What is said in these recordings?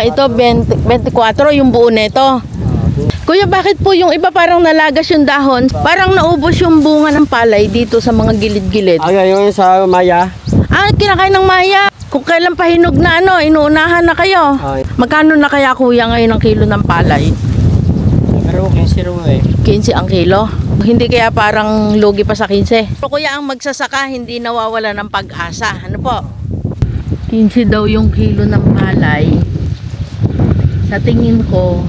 ito 24 yung buo nito. Kuya, bakit po yung iba parang nalagas yung dahon? Parang naubos yung bunga ng palay dito sa mga gilid-gilid. Yung sa Maya. Kinakain ng Maya. Kung kailan pahinog na inuunahan na kayo. Magkano na kaya kuya ngayon ang kilo ng palay? Pero 15 15 ang kilo. Hindi kaya parang lugi pa sa 15. Pero kuya, ang magsasaka hindi nawawala ng pag-asa. Ano po? 15 daw yung kilo ng palay. Sa tingin ko,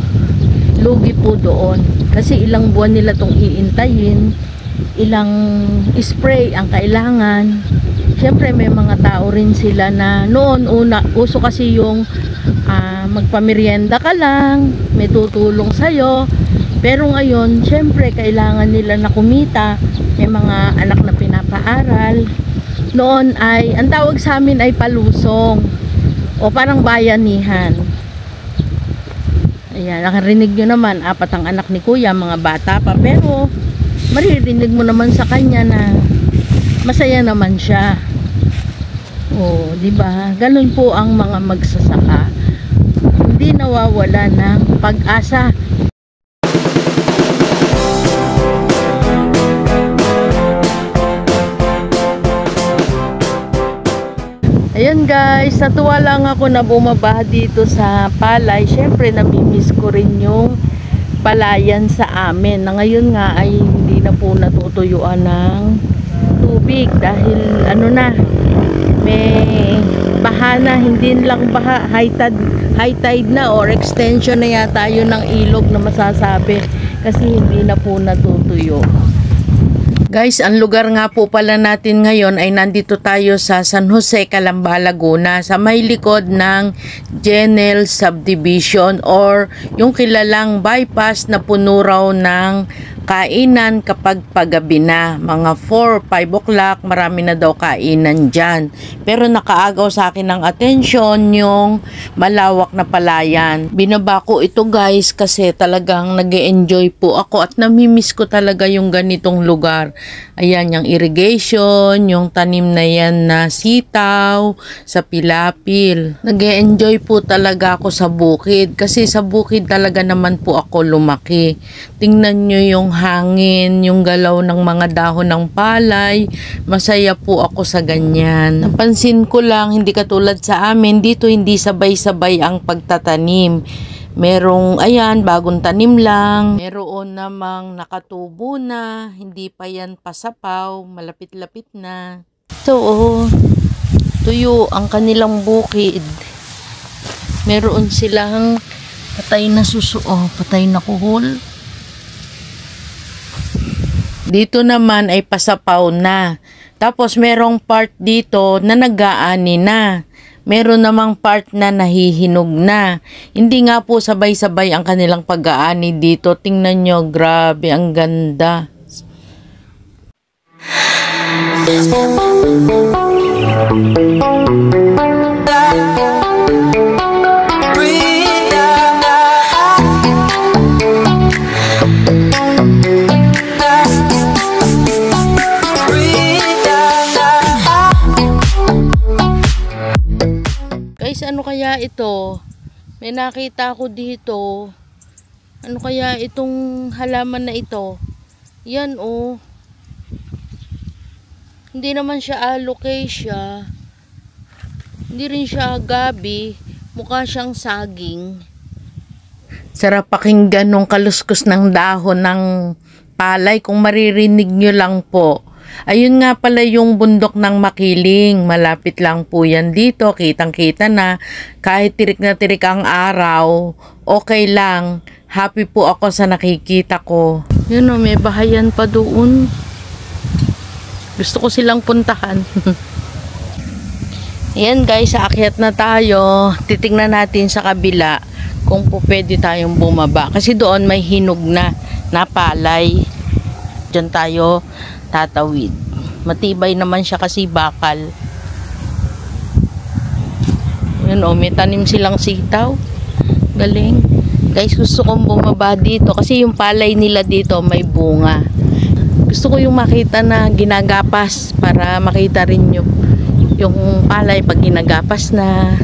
lugi po doon kasi ilang buwan nila tong iintayin, ilang spray ang kailangan. Syempre may mga tao rin sila na noon uso kasi yung magpamerienda ka lang, may tutulong sa'yo, pero ngayon syempre kailangan nila na kumita, may mga anak na pinapaaral. Noon ay ang tawag sa amin ay palusong o parang bayanihan. Ayan, nakarinig nyo naman, 4 ang anak ni kuya, mga bata pa, pero maririnig mo naman sa kanya na masaya naman siya. Di ba? Ganun po ang mga magsasaka. Hindi nawawala ng pag-asa. Ayan guys, natuwa lang ako na bumaba dito sa palay. Syempre namimiss ko rin yung palayan sa amin na ngayon nga ay hindi na po natutuyuan ng tubig dahil may baha na, hindi lang baha, high tide na or extension na yata yun ng ilog na masasabi kasi hindi na po natutuyo. Guys, ang lugar nga po pala natin ngayon ay nandito tayo sa San Jose, Calamba, Laguna, sa may likod ng Genel Subdivision or yung kilalang bypass na puno raw ng kainan kapag paggabi na. Mga 4, 5 o'clock, marami na daw kainan dyan. Pero nakaagaw sa akin ng atensyon yung malawak na palayan. Binaba ko ito guys kasi talagang nag-e-enjoy po ako at namimiss ko talaga yung ganitong lugar. Ayan, yung irrigation, yung tanim na yan na sitaw, sa pilapil. Nag-e-enjoy po talaga ako sa bukid kasi sa bukid talaga naman po ako lumaki. Tingnan nyo yung hangin, yung galaw ng mga dahon ng palay. Masaya po ako sa ganyan. Napansin ko lang, hindi katulad sa amin, dito hindi sabay-sabay ang pagtatanim. Merong, ayan, bagong tanim lang. Meron namang nakatubo na, hindi pa yan pasapaw, malapit-lapit na. So, tuyo ang kanilang bukid. Meron silang patay na suso, patay na kuhol. Dito naman ay pasapaw na. Tapos merong part dito na nag-aani na. Meron namang part na nahihinog na. Hindi nga po sabay-sabay ang kanilang pag-aani dito. Tingnan nyo, grabe, ang ganda. Guys, ano kaya ito? May nakita ako dito. Ano kaya itong halaman na ito? Yan oh. Hindi naman siya alocasia. Hindi rin siya gabi. Mukha siyang saging. Sarap pakinggan nung kaluskos ng dahon ng palay. Kung maririnig nyo lang po. Ayun nga pala yung bundok ng Makiling. Malapit lang po yan dito. Kitang-kita na. Kahit tirik na tirik ang araw, okay lang. Happy po ako sa nakikita ko. Yun o, may bahayan pa doon. Gusto ko silang puntahan. Ayan guys, aakyat na tayo. Titingnan natin sa kabila kung po pwede tayong bumaba. Kasi doon may hinog na palay. Diyan tayo tatawid. Matibay naman siya kasi bakal. Yun o, may tanim silang sitaw. Galing. Guys, gusto kong bumaba dito kasi yung palay nila dito may bunga. Gusto ko yung makita na ginagapas para makita rin yung palay pag ginagapas na.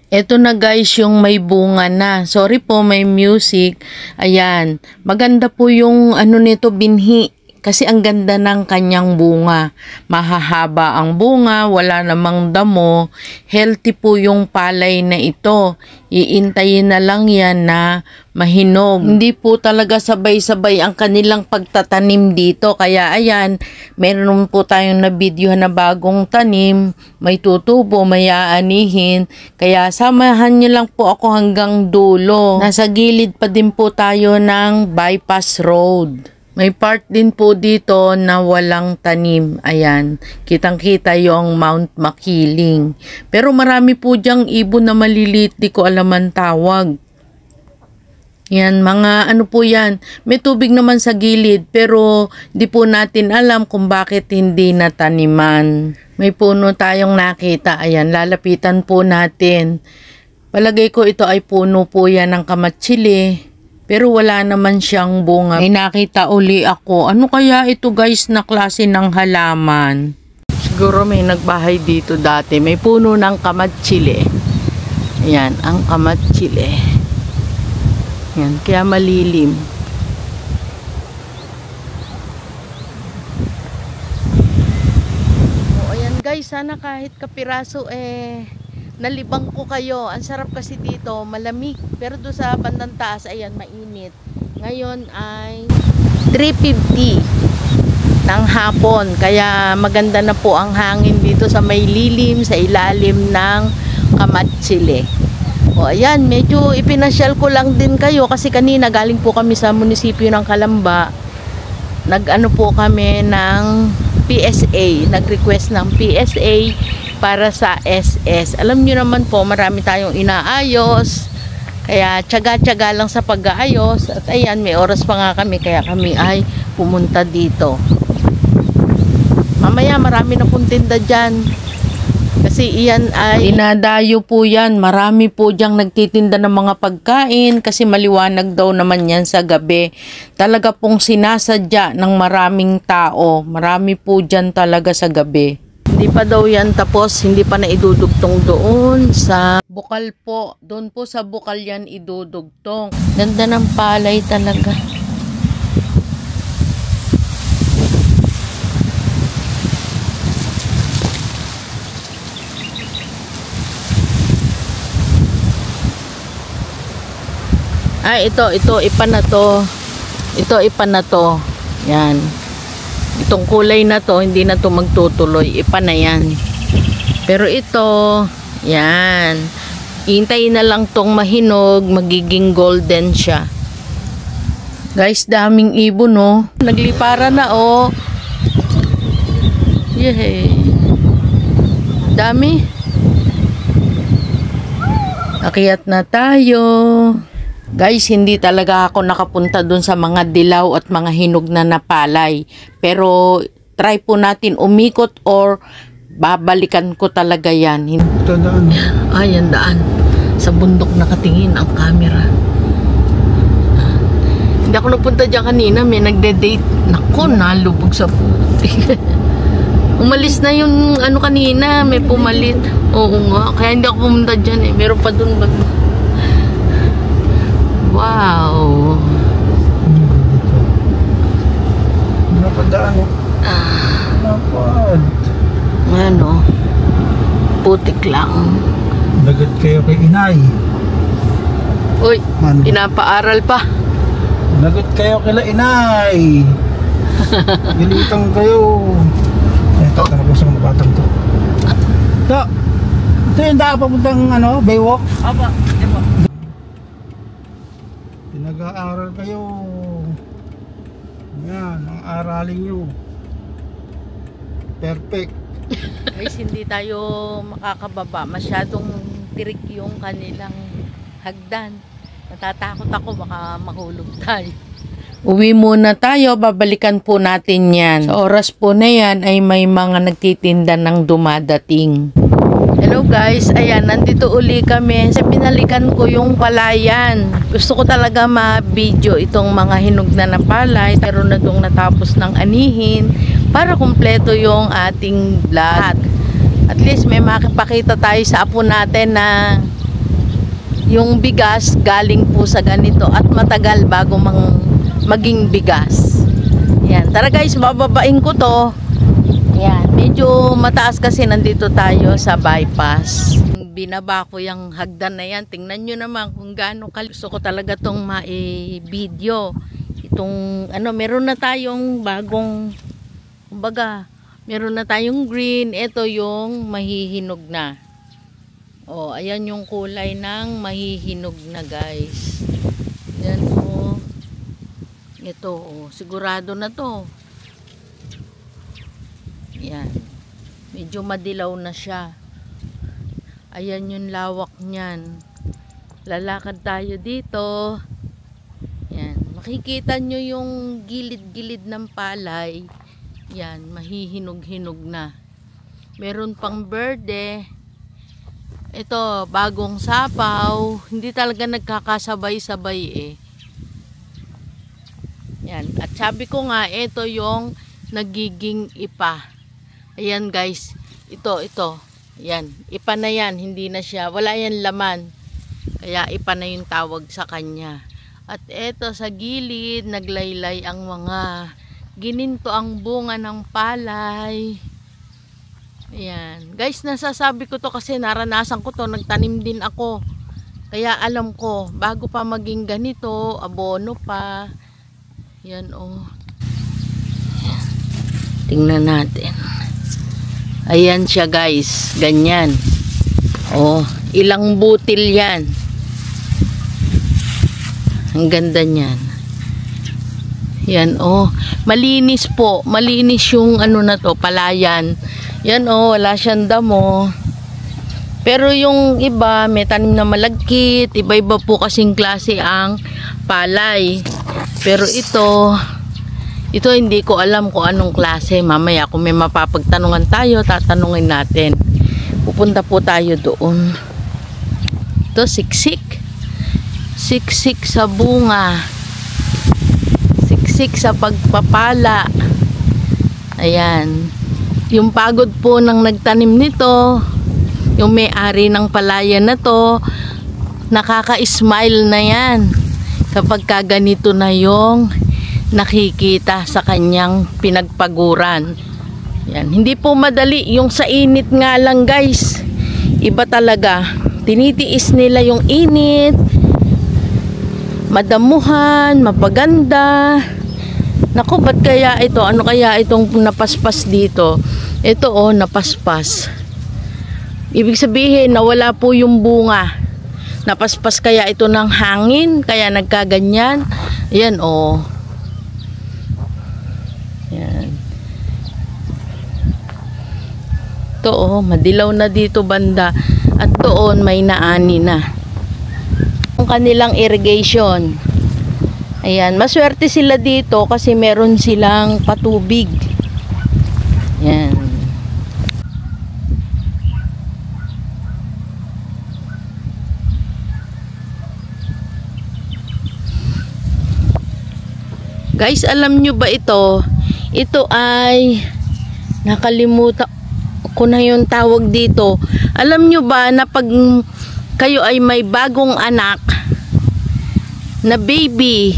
Eto na guys yung may bunga na. Sorry po, may music. Ayan. Maganda po yung ano nito, binhi. Kasi ang ganda ng kanyang bunga. Mahahaba ang bunga, wala namang damo. Healthy po yung palay na ito. Iintayin na lang yan na mahinog. Hindi po talaga sabay-sabay ang kanilang pagtatanim dito. Kaya ayan, meron po tayong na-videohan na bagong tanim. May tutubo, may aanihin. Kaya samahan niyo lang po ako hanggang dulo. Nasa gilid pa din po tayo ng bypass road. May part din po dito na walang tanim. Ayan, kitang-kita yung Mount Makiling. Pero marami po diyang ibon na maliliit, di ko alam ang tawag. Yan, mga ano po yan. May tubig naman sa gilid, pero di po natin alam kung bakit hindi nataniman. May puno tayong nakita. Ayan, lalapitan po natin. Palagay ko ito ay puno po yan ng kamatsili. Pero wala naman siyang bunga. May nakita uli ako. Ano kaya ito guys na klase ng halaman? Siguro may nagbahay dito dati. May puno ng kamatsili. Ayan, ang kamatsili. Ayan, kaya malilim. O, ayan guys, sana kahit kapiraso nalibang ko kayo. Ang sarap kasi dito, malamig. Pero doon sa bandang taas, ayan, mainit. Ngayon ay 3:50 ng hapon. Kaya maganda na po ang hangin dito sa may lilim, sa ilalim ng kamatsili. O ayan, medyo ipinasyal ko lang din kayo kasi kanina galing po kami sa munisipyo ng Calamba. Nag-ano po kami ng PSA. Nag-request ng PSA para sa SS. Alam niyo naman po, marami tayong inaayos. Kaya tiyaga-tiyaga lang sa pag-aayos. At ayan, may oras pa nga kami. Kaya kami ay pumunta dito. Mamaya marami na pong tinda dyan. Kasi iyan ay dinadayo po yan. Marami po diyang nagtitinda ng mga pagkain. Kasi maliwanag daw naman yan sa gabi. Talaga pong sinasadya ng maraming tao. Marami po dyan talaga sa gabi. Hindi pa daw yan tapos, hindi pa na idudugtong doon sa bukal po. Doon po sa bukal yan idudugtong. Ganda ng palay talaga. Ay, ito, ipa na to. Ito, ipa na to. Yan. Itong kulay na to, hindi na to magtutuloy. Ipa na yan. Pero ito, yan. Hintayin na lang tong mahinog, magiging golden siya. Guys, daming ibon, oh. Naglipara na, oh. Yehey. Dami. Akyat na tayo. Guys, hindi talaga ako nakapunta dun sa mga dilaw at mga hinog na napalay. Pero try po natin umikot or babalikan ko talaga yan. Ito daan. Ay, ang daan. Sa bundok nakatingin ang camera. Hindi ako nagpunta dyan kanina. May nagde-date. Naku, nalubog sa puti. Umalis na yung ano kanina. May pumalit. Oo nga. Kaya hindi ako pumunta dyan eh. Meron pa dun ba? Wow. Napadaan o. Napad. Ano? Putik lang. Dagat kayo kay inay. Uy, Ano? pinapaaral pa. Dagat kayo kay inay. Gilitang kayo. Tatanong ko sa mga batang to. Ito yung daan papuntang ano, Baywalk. Aba, aba. Nag-aaral kayo. Yan, ang aralin nyo. Perfect. Guys, hindi tayo makakababa. Masyadong tirik yung kanilang hagdan. Natatakot ako, baka mahulog tayo. Uwi muna tayo, babalikan po natin yan. Sa oras po na yan ay may mga nagtitinda ng dumadating. Hello guys, ayan, nandito uli kami. Pinalikan ko yung palayan. Gusto ko talaga ma-video itong mga hinog na napalay. Pero na itong natapos ng anihin para kumpleto yung ating vlog. At least may makipakita tayo sa apo natin na yung bigas galing po sa ganito at matagal bago maging bigas. Yan, tara guys, bababain ko to. Yan, medyo mataas kasi nandito tayo sa bypass. Binaba ko yung hagdan na yan. Tingnan nyo naman kung gaano gusto ko talaga tong ma-video. Itong ano, meron na tayong bagong, kumbaga, meron na tayong green. Ito yung mahihinog na. Oh, ayan yung kulay ng mahihinog na, guys. Yan oh. Ito oh, sigurado na to. Yan. Medyo madilaw na siya. Ayan yung lawak niyan. Lalakad tayo dito. Yan. Makikita nyo yung gilid-gilid ng palay. Yan, mahihinog-hinog na. Meron pang berde. Ito, bagong sapaw. Hindi talaga nagkakasabay-sabay eh. Yan. At sabi ko nga, ito yung nagiging ipa. Ayan guys. Ito. Yan. Ipa na yan. Hindi na siya. Wala yan laman. Kaya ipa na yung tawag sa kanya. At ito sa gilid, naglaylay ang mga gininto ang bunga ng palay. Ayan. Guys, nasasabi ko to kasi naranasan ko to. Nagtanim din ako. Kaya alam ko, bago pa maging ganito, abono pa. Yan oh. Ayan. Tingnan natin. Ayan siya guys. Ganyan. Oh, ilang butil yan. Ang ganda niyan. Yan oh. Malinis po. Malinis yung ano na to, palayan. Yan oh, wala siyang damo. Pero yung iba, may tanim na malagkit. Iba-iba po kasing klase ang palay. Pero ito hindi ko alam kung anong klase. Mamaya kung may mapapagtanungan tayo, tatanungin natin. Pupunta po tayo doon. Ito, siksik. Siksik sa bunga. Siksik sa pagpapala. Ayan. Yung pagod po ng nagtanim nito, yung may-ari ng palayan na to, nakaka-smile na yan kapag ganito na yung nakikita sa kanyang pinagpaguran. Yan. Hindi po madali. Yung sa init nga lang guys, iba talaga. Tinitiis nila yung init, madamuhan, mapaganda. Naku, ba't kaya ito? Ano kaya itong napaspas dito? Ito oh, napaspas. Ibig sabihin, nawala po yung bunga. Napaspas kaya ito ng hangin, kaya nagkaganyan. Ayan oh. Yan. Ito oh, madilaw na dito banda. At doon may naani na. Ang kanilang irrigation. Ayan, maswerte sila dito kasi meron silang patubig. Yan. Guys, alam nyo ba ito? Ito ay nakalimutan ko na yung tawag dito. Alam nyo ba na pag kayo ay may bagong anak na baby,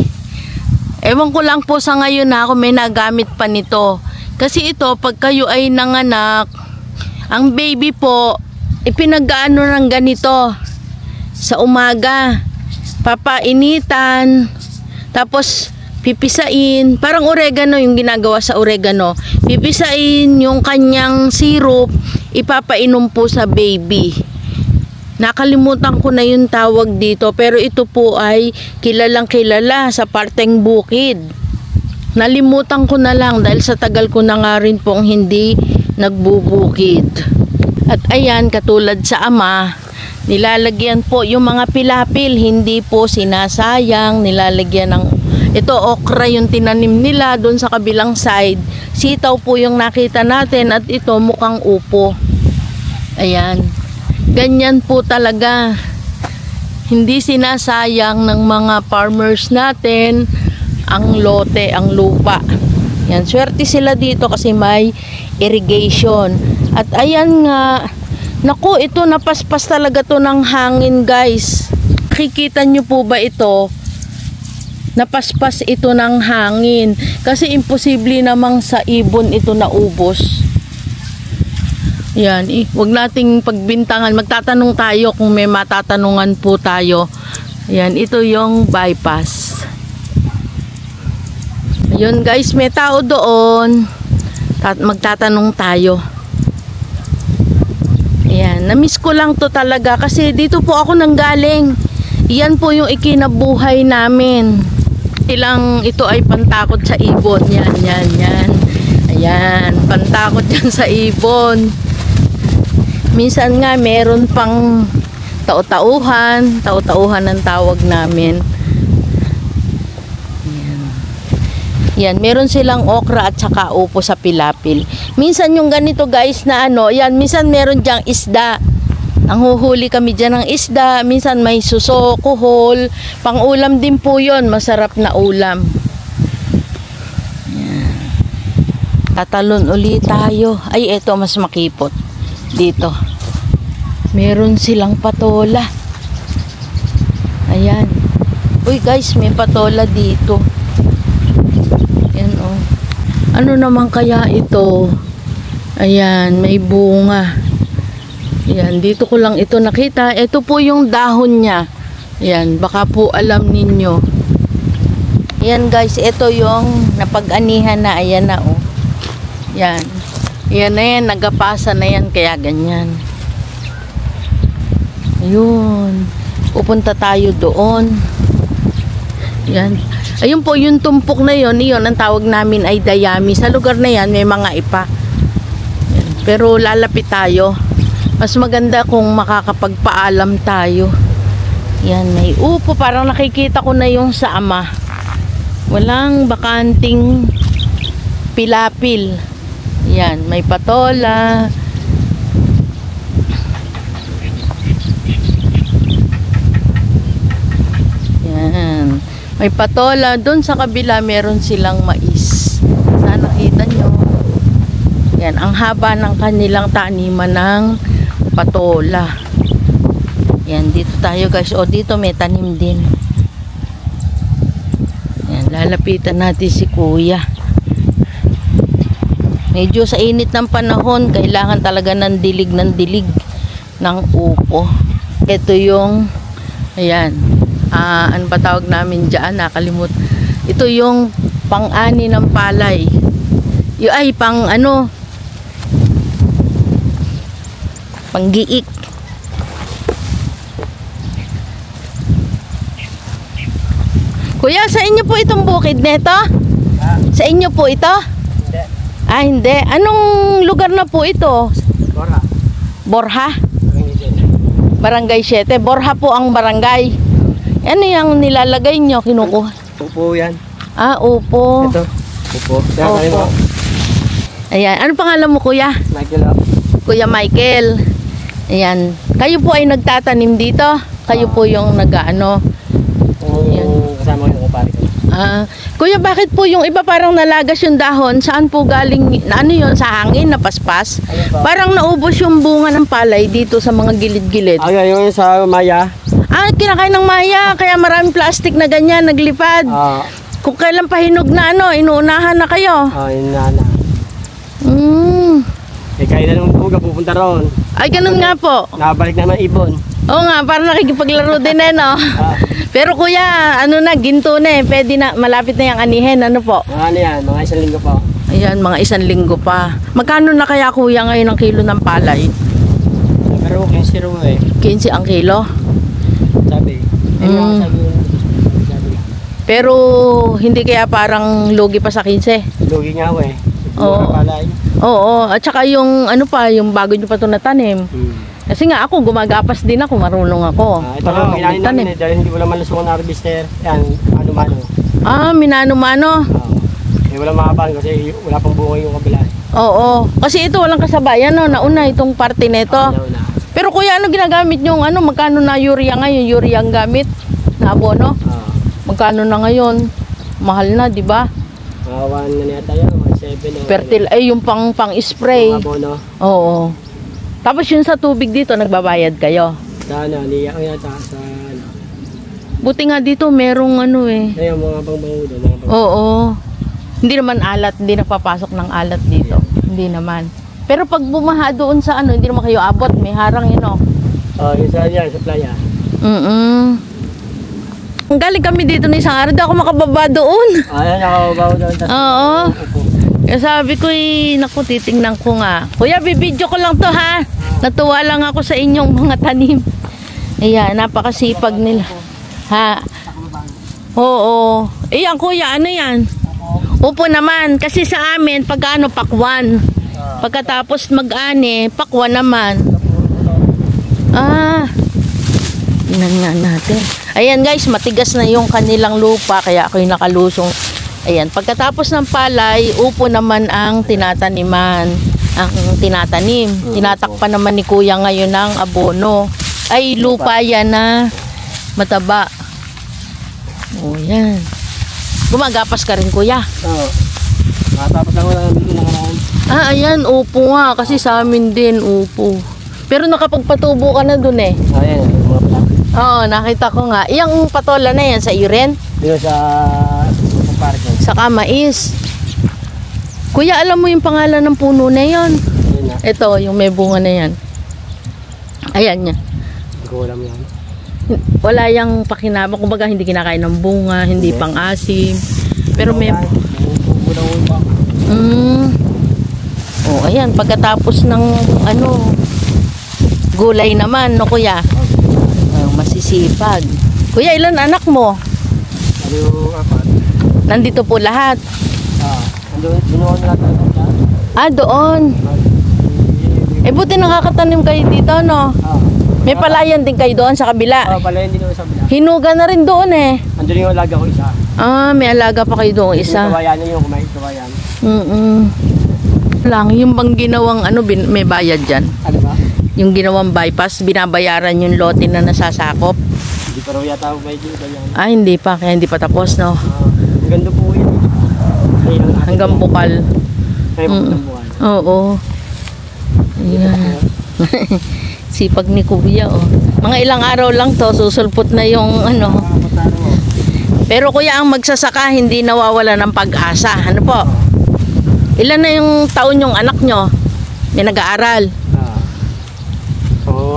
ewan ko lang po sa ngayon na ako may nagamit pa nito. Kasi ito, pag kayo ay nanganak, ang baby po, ipinag-ano ng ganito sa umaga. Papainitan, tapos pipisain, parang oregano yung ginagawa sa oregano. Pipisain yung kanyang syrup, ipapainom po sa baby. Nakalimutan ko na yung tawag dito, pero ito po ay kilalang kilala sa parteng bukid. Nalimutan ko na lang dahil sa tagal ko na nga rin pong hindi nagbubukid. At ayan, katulad sa ama, nilalagyan po yung mga pilapil, hindi po sinasayang, nilalagyan ng, ito okra yung tinanim nila doon sa kabilang side. Sitaw po yung nakita natin at ito mukhang upo. Ayan. Ganyan po talaga. Hindi sinasayang ng mga farmers natin ang lote, ang lupa. Yan, swerte sila dito kasi may irrigation. At ayan nga, naku, ito napaspas talaga to ng hangin guys. nakikita nyo po ba ito? Napaspas ito ng hangin. Kasi imposible namang sa ibon ito naubos. Yan, wag nating pagbintangan. Magtatanong tayo kung may matatanungan po tayo. Yan, ito yung bypass. Ayun guys, may tao doon. Magtatanong tayo. Ayan, na-miss ko lang to talaga kasi dito po ako nanggaling. Iyan po yung ikinabuhay namin. Ito ay pantakot sa ibon. Yan. Ayan, pantakot yan sa ibon. Minsan nga meron pang tau-tauhan ang tawag namin. Yan, meron silang okra at saka upo sa pilapil. Minsan yung ganito guys na yan, minsan meron diyang isda. Ang huhuli kami dyan ng isda, minsan may suso, kuhol, pang ulam din po yun, masarap na ulam. Yan. Tatalon ulit tayo. Ay, eto mas makipot. Dito. Meron silang patola. Ayan. Uy guys, may patola dito. Ano naman kaya ito? Ayan, may bunga. Ayan, dito ko lang ito nakita. Ito po yung dahon niya. Ayan, baka po alam ninyo. Ayan guys, ito yung napag-anihan na. Ayan na oh. Ayan. Ayan na yan, nagapasa na yan, kaya ganyan. Ayun. Pupunta tayo doon. Ayan. Ayun po, yung tumpok na yon, ang tawag namin ay dayami. Sa lugar na yan, may mga ipa. Yan. Pero lalapit tayo. Mas maganda kung makakapagpaalam tayo. Yan, may upo. Parang nakikita ko na yung sa ama. Walang bakanting pilapil. Yan, may patola. Yan. May patola. Doon sa kabila meron silang mais. Sana nakita nyo. Yan. Ang haba ng kanilang taniman ng patola. Yan. Dito tayo guys. O dito may tanim din. Yan. Lalapitan natin si kuya. Medyo sa init ng panahon. Kailangan talaga ng dilig ng upo. Ito yung ayan. Ano ba tawag namin dyan? Nakalimut. Ito yung pang-ani ng palay. Ay, pang-giik. Kuya, sa inyo po itong bukid nito? Sa inyo po ito? Hindi. Hindi. Anong lugar na po ito? Borha. Borha? Barangay 7. Borha po ang barangay. Ano yung nilalagay nyo? Kinukuha? Upo yan. Upo. Ito. Upo. Opo. Ayan. Ano pangalan mo kuya? Michael. Kuya Michael. Ayan. Kayo po ay nagtatanim dito? Kayo po yung nag-ano? Kasama ko yung kupari ko. Kuya, bakit po yung iba parang nalagas yung dahon? Saan po galing? Ano yun? Sa hangin? Napaspas? Parang naubos yung bunga ng palay dito sa mga gilid-gilid. Yung sa Maya. Kinakain ng maya. Kaya maraming plastic na ganyan, naglipad. Kung kailan pahinog na inuunahan na kayo. Inana. Kayo na nung buga, pupunta ron. Ay, ganun nga po. Nakabalik naman ibon. Oo nga, parang nakikipaglaro din no? Pero kuya, ginto na pwede na, malapit na yung anihin, ano po? Ano yan, mga 1 linggo pa. Ayan, mga 1 linggo pa. Magkano na kaya kuya ngayon ang kilo ng palay? Pero 15 ro 15 ang kilo? Sabi. Sabi. Pero hindi kaya parang lugi pa sa 15? Lugi nga Oo. Oo, at saka yung yung bago nyo pa ito natanim. Kasi nga ako, gumagapas din ako, marunong ako. Ito nga, minanin namin dahil hindi wala malusong na harvester. Yan, mano-mano. Minano-mano. Wala makapan kasi wala pang bunga yung kabila. Oo, kasi ito walang kasabayan, nauna itong parte nito. Pero kuya, ano ginagamit nyo? Magkano na urea ngayon? Urea ang gamit na abono? Magkano na ngayon? Mahal na, di ba? 1 na niyata yan, 7. Fertil, yung pang-spray. Abono. Oo. Tapos yun sa tubig dito, nagbabayad kayo? Sa niya yata sa Buti nga dito merong ano eh. Ayun, mga pangbango doon. Mga pang... Oo. Hindi naman alat, hindi napapasok ng alat dito. Hindi naman. Pero pag bumaha doon sa ano, hindi naman kayo abot, may harang yun oh. Yung sa yan, sa playa. Galing kami dito ng isang araw, di ako makababa doon. Ayan, nakababaw doon. Oo. Kaya sabi ko naku, titingnan ko nga. Kuya, bibidyo ko lang to ha. Natuwa lang ako sa inyong mga tanim. Ayan, napakasipag nila. Ha? Oo. Ayan kuya, ano yan? Upo naman. Kasi sa amin, pagka ano, pakwan. Pagkatapos mag-ani, pakwan naman. Tingnan nga natin. Ayan guys, matigas na yung kanilang lupa. Kaya ako'y nakalusong. Ayan, pagkatapos ng palay, upo naman ang tinataniman. Ang tinatanim. Tinatakpan naman ni kuya ngayon ng abono. Ay, lupa yan na mataba. O, yan. Gumagapas ka rin, kuya. Oo. Nakatapos lang ako na nakaraan. Ayan, upo nga. Kasi sa amin din, upo. Pero nakapagpatubo ka na dun eh. Ayan, mga pala. Oo, nakita ko nga. Iyang patola na yan, sa iren? Dito sa parking. Sa kamais. Kuya, alam mo yung pangalan ng puno na yon? Ayun na. Ito, yung may bunga na yan. Ayan niya. Hindi ko alam yan. Wala yang pakinabang, kumbaga hindi kinakain ng bunga, hindi pang-asim. Pero may Oh, ayan, pagkatapos ng ano gulay naman, no kuya? Masisipag. Kuya, ilan anak mo? Ano yung apat? Nandito po lahat. Doon na Doon. Buti nakakatanim kayo dito, no? May palayan din kayo doon sa kabila. Palayan din sa kabila. Hinuga na rin doon eh. Andun yung alaga ko isa. May alaga pa kayo doon isa. Yung kawayan yung kumain kawayan. Lang, yung bang ginawang ano, may bayad dyan. Ano ba? Yung ginawang bypass, binabayaran yung lote na nasasakop. Hindi pa raw yata ako bayad yung yan. Hindi pa, kaya hindi pa tapos, no? Hanggang doon po yun. Hanggang bukal. Hanggang bukal. Oo. Ayan. Sipag ni kuya, oh. Mga ilang araw lang to, susulpot na yung ano. Pero kuya, ang magsasaka, hindi nawawala ng pag-asa. Ano po? Ilan na yung taon yung anak nyo? May nag-aaral?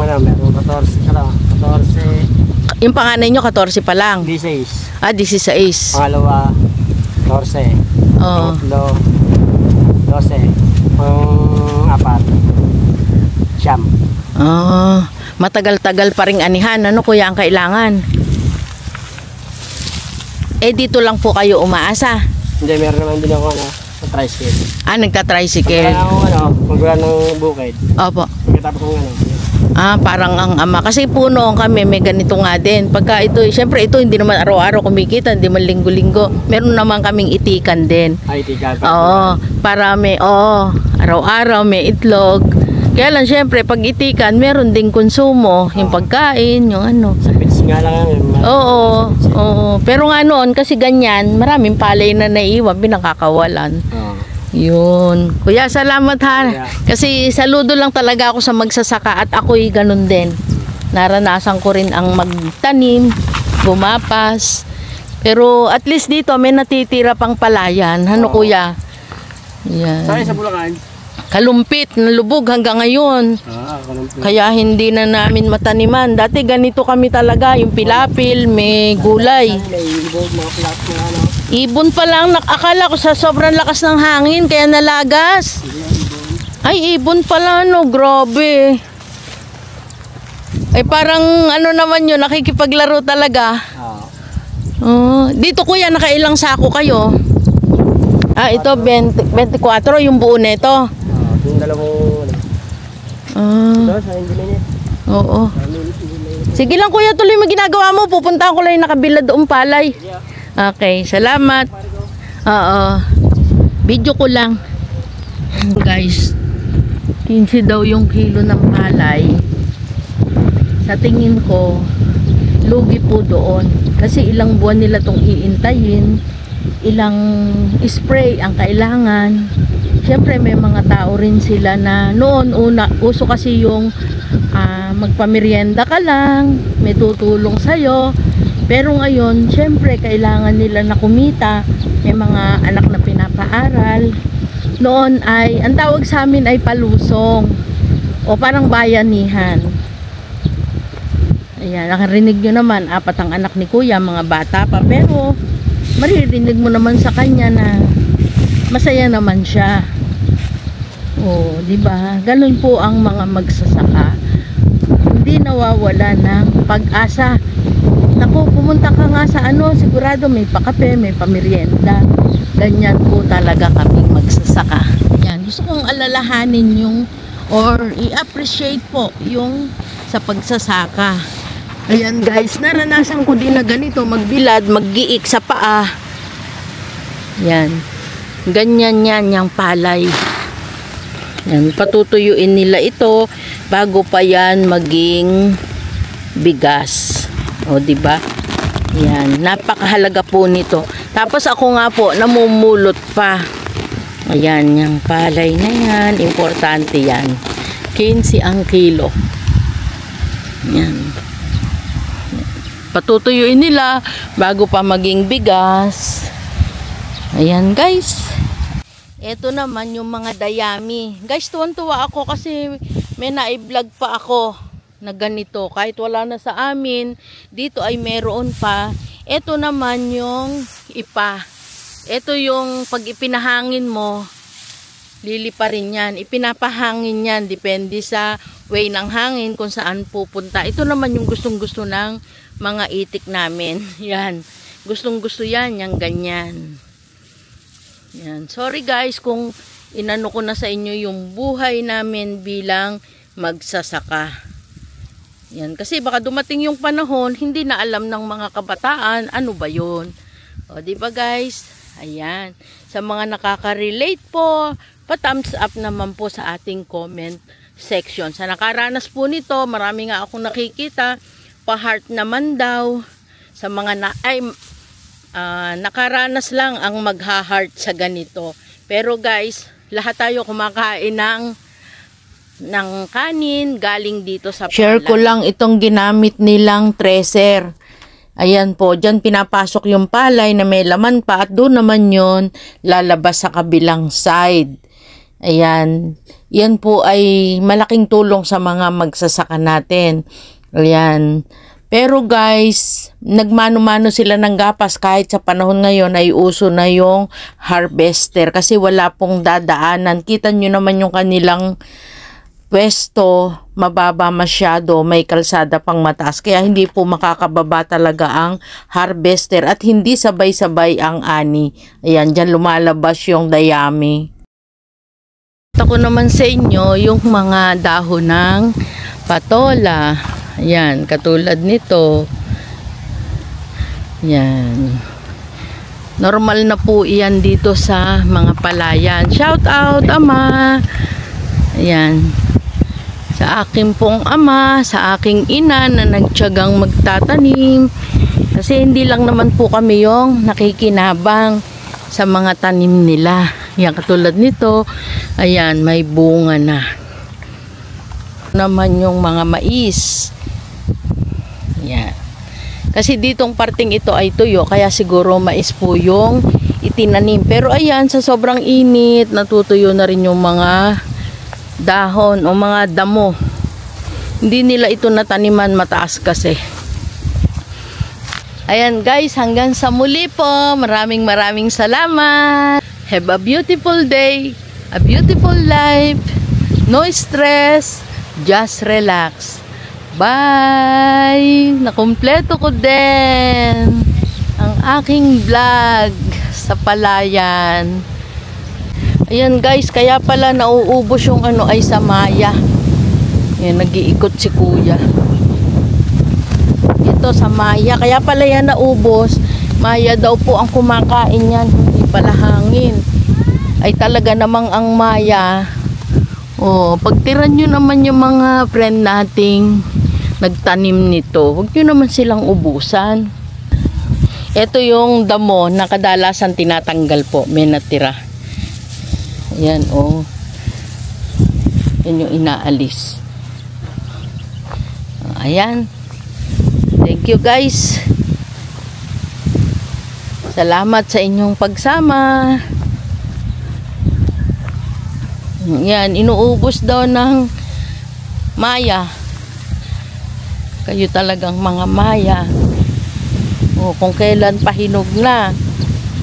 Meron 14 ka lang. 14. Yung panganay nyo, 14 pa lang? 16. 16. Pangalawa, 14. Tatlo, 12. Pang-apat, siyam. Matagal-tagal pa ring anihan. Ano kuya ang kailangan? Dito lang po kayo umaasa? Hindi, meron naman din ako sa tricycle. Nagta-tricycle. Pagkala ako, magula ng bukid. Opo. Pagkatapos kong parang ang ama. Kasi puno kami, may ganito nga din. Pagka ito, syempre ito hindi naman araw-araw kumikita, hindi man linggo-linggo. Meron naman kaming itikan din. Itikan. Oo, para may, araw-araw may itlog. Kaya lang syempre, pag itikan, meron ding konsumo. Yung pagkain, yung ano. Sa pits nga lang. Oo. Pero nga noon, kasi ganyan, maraming palay na naiwan, pinakakawalan. Yun. Kuya, salamat ha. Kasi saludo lang talaga ako sa magsasaka at ako'y ganun din. Naranasan ko rin ang magtanim, gumapas. Pero at least dito may natitira pang palayan. Ano kuya? Yan. Saan sa Bulacan? Kalumpit, nalubog hanggang ngayon. Kalumpit. Kaya hindi na namin mataniman. Dati ganito kami talaga, yung pilapil, may gulay. May ibon, mga plat na ano. Ibon pa lang, akala ko sa sobrang lakas ng hangin, kaya nalagas. Ay, ibon pala, no, grabe. Ay, parang ano naman yun, nakikipaglaro talaga. Dito kuya, nakailang sako kayo? Ito, 24, yung buo na ito. Yung dalawang ito, sa Indonesia. Oo. Sige lang kuya, tuloy mo ginagawa mo. Pupuntahan ko lang yung nakabilad doong palay. Okay, salamat. Video ko lang. Guys, 15 daw yung kilo ng palay. Sa tingin ko, lugi po doon. Kasi ilang buwan nila tong iintayin. Ilang spray ang kailangan. Siyempre may mga tao rin sila na noon uso kasi yung magpamerienda ka lang, may tutulong sa'yo. Pero ngayon, syempre, kailangan nila na kumita. May mga anak na pinapaaral. Noon ay, ang tawag sa amin ay palusong. O parang bayanihan. Ayan, nakarinig nyo naman, 4 ang anak ni kuya, mga bata pa. Pero, maririnig mo naman sa kanya na masaya naman siya. O, diba? Ganun po ang mga magsasaka. Hindi nawawala ng pag-asa. Naku, pumunta ka nga sa sigurado may pakape, may pamerienda. Ganyan po talaga kaming magsasaka. Yan, gusto kong alalahanin yung or i-appreciate po yung sa pagsasaka. Ayan guys, naranasan ko din na ganito, magbilad, maggiik sa paa. Yan. Ganyan yan, yung palay. Yan, patutuyuin nila ito bago pa yan maging bigas. O, diba? Yan, napakahalaga po nito. Tapos ako nga po, namumulot pa. Ayan, yung palay na yan, importante yan. 15 ang kilo. Yan. Patutuyuin nila bago pa maging bigas. Ayan guys. Ito naman yung mga dayami. Guys, tuwan-tuwa ako kasi may na-vlog pa ako na ganito. Kahit wala na sa amin, dito ay meron pa. Ito naman yung ipa. Ito yung pag ipinahangin mo, lilipa rin yan. Ipinapahangin yan. Depende sa way ng hangin kung saan pupunta. Ito naman yung gustong-gusto ng mga itik namin. Yan. Gustong-gusto yan. Yang ganyan. Yan. Sorry guys kung inano ko na sa inyo yung buhay namin bilang magsasaka. Yan. Kasi baka dumating yung panahon, hindi na alam ng mga kabataan ano ba yun. O, diba guys? Ayan. Sa mga nakaka-relate po, pa-thumbs up naman po sa ating comment section. Sa nakaranas po nito, marami nga akong nakikita, pa-heart naman daw. Sa mga nakaranas lang ang magha-heart sa ganito. Pero guys, lahat tayo kumakain ng kanin galing dito sa palay. Share ko lang itong ginamit nilang tracer. Ayan po, dyan pinapasok yung palay na may laman pa at doon naman yun lalabas sa kabilang side. Ayan, yan po ay malaking tulong sa mga magsasaka natin. Ayan. Pero guys, nagmano-mano sila ng gapas kahit sa panahon ngayon ay uso na yung harvester kasi wala pong dadaanan. Kita nyo naman yung kanilang pwesto, mababa masyado, may kalsada pang mataas. Kaya hindi po makakababa talaga ang harvester at hindi sabay-sabay ang ani. Ayan, dyan lumalabas yung dayami. Ako naman sa inyo yung mga dahon ng patola. Ayan, katulad nito. Ayan. Normal na po iyan dito sa mga palayan. Shout out, Ama! Ayan. Sa aking pong ama, sa aking ina na nagtiyagang magtatanim. Kasi hindi lang naman po kami yung nakikinabang sa mga tanim nila. Ayan, katulad nito. Ayan, may bunga na. Naman yung mga mais. Ayan. Kasi ditong parting ito ay tuyo, kaya siguro mais po yung itinanim. Pero ayan, sa sobrang init, natutuyo na rin yung mga dahon o mga damo. Hindi nila ito nataniman mataas kasi. Ayan guys, hanggang sa muli po. Maraming salamat. Have a beautiful day, a beautiful life. No stress, just relax. Bye! Nakumpleto ko din ang aking vlog sa palayan. Ayan guys, kaya pala nauubos yung ay sa Maya. Ayan, nag-iikot si kuya. Ito sa Maya, kaya pala yan naubos. Maya daw po ang kumakain yan, hindi pala hangin. Ay talaga namang ang Maya. Oh, pagtiran nyo naman yung mga friend nating nagtanim nito, huwag nyo naman silang ubusan. Ito yung damo na kadalasan tinatanggal po, may natira. Ayan, oh. Yan yung inaalis. Ayan. Thank you guys. Salamat sa inyong pagsama. Yan, inuubos daw ng Maya. Kayo talagang mga Maya. O kung kailan pa hinog na,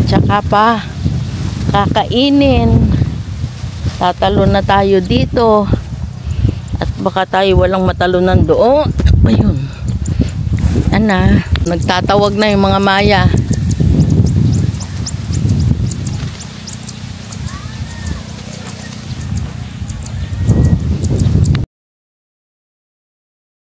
tsaka pa kakainin. Tatalon na tayo dito. At baka tayo walang matalunan doon. Ayun. Nagtatawag na yung mga Maya.